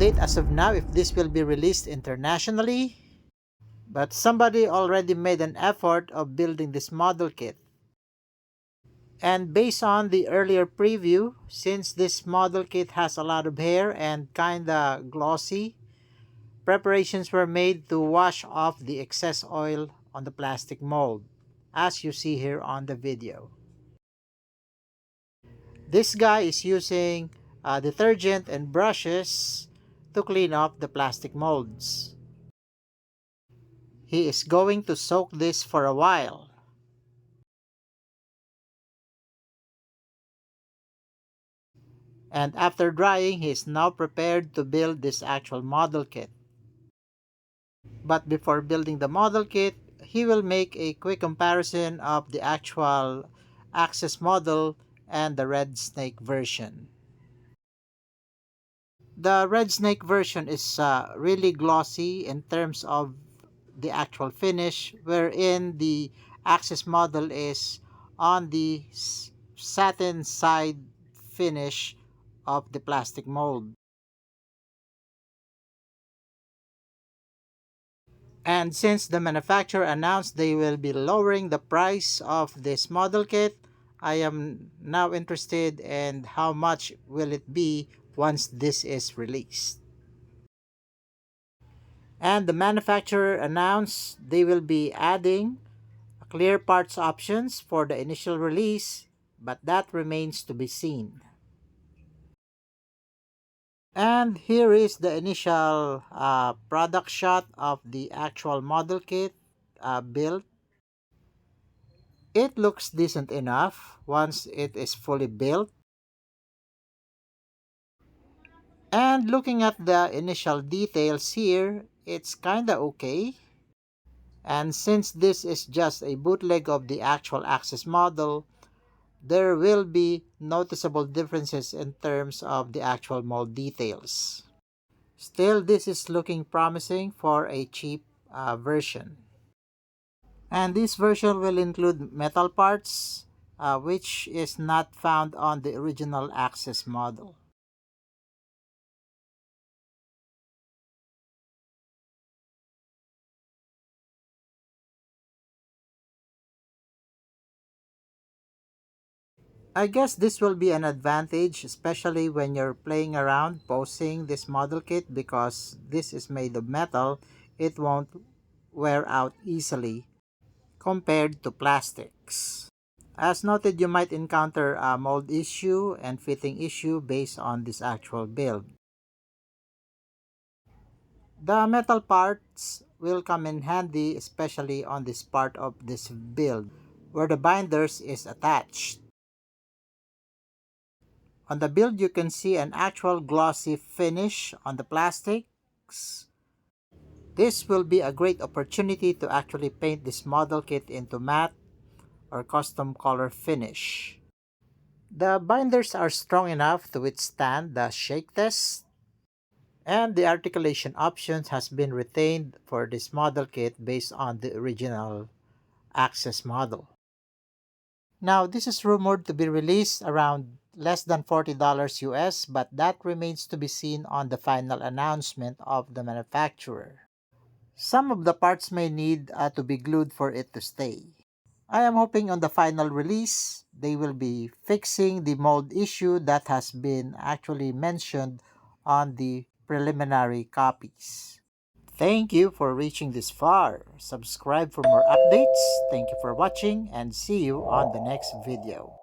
update as of now if this will be released internationally, but somebody already made an effort of building this model kit. And based on the earlier preview, since this model kit has a lot of hair and kinda glossy, preparations were made to wash off the excess oil on the plastic mold, as you see here on the video. This guy is using detergent and brushes to clean up the plastic molds. He is going to soak this for a while. And after drying, he is now prepared to build this actual model kit. But before building the model kit, he will make a quick comparison of the actual Access model and the Red Snake version. The Red Snake version is really glossy in terms of the actual finish, wherein the Access model is on the satin side finish of the plastic mold. And since the manufacturer announced they will be lowering the price of this model kit, I am now interested in how much will it be once this is released. And the manufacturer announced they will be adding clear parts options for the initial release, but that remains to be seen. And here is the initial product shot of the actual model kit built. It looks decent enough once it is fully built. And looking at the initial details here, it's kinda okay. And since this is just a bootleg of the actual Access model, there will be noticeable differences in terms of the actual mold details. Still, this is looking promising for a cheap version. And this version will include metal parts, which is not found on the original Access model. I guess this will be an advantage, especially when you're playing around posing this model kit, because this is made of metal, it won't wear out easily compared to plastics. As noted, you might encounter a mold issue and fitting issue based on this actual build. The metal parts will come in handy, especially on this part of this build where the binders is attached. On the build, you can see an actual glossy finish on the plastics. This will be a great opportunity to actually paint this model kit into matte or custom color finish. The binders are strong enough to withstand the shake test, and the articulation options has been retained for this model kit based on the original Access model. Now, this is rumored to be released around less than $40 US, but that remains to be seen on the final announcement of the manufacturer. Some of the parts may need to be glued for it to stay. I am hoping on the final release, they will be fixing the mold issue that has been actually mentioned on the preliminary copies. Thank you for reaching this far. Subscribe for more updates. Thank you for watching and see you on the next video.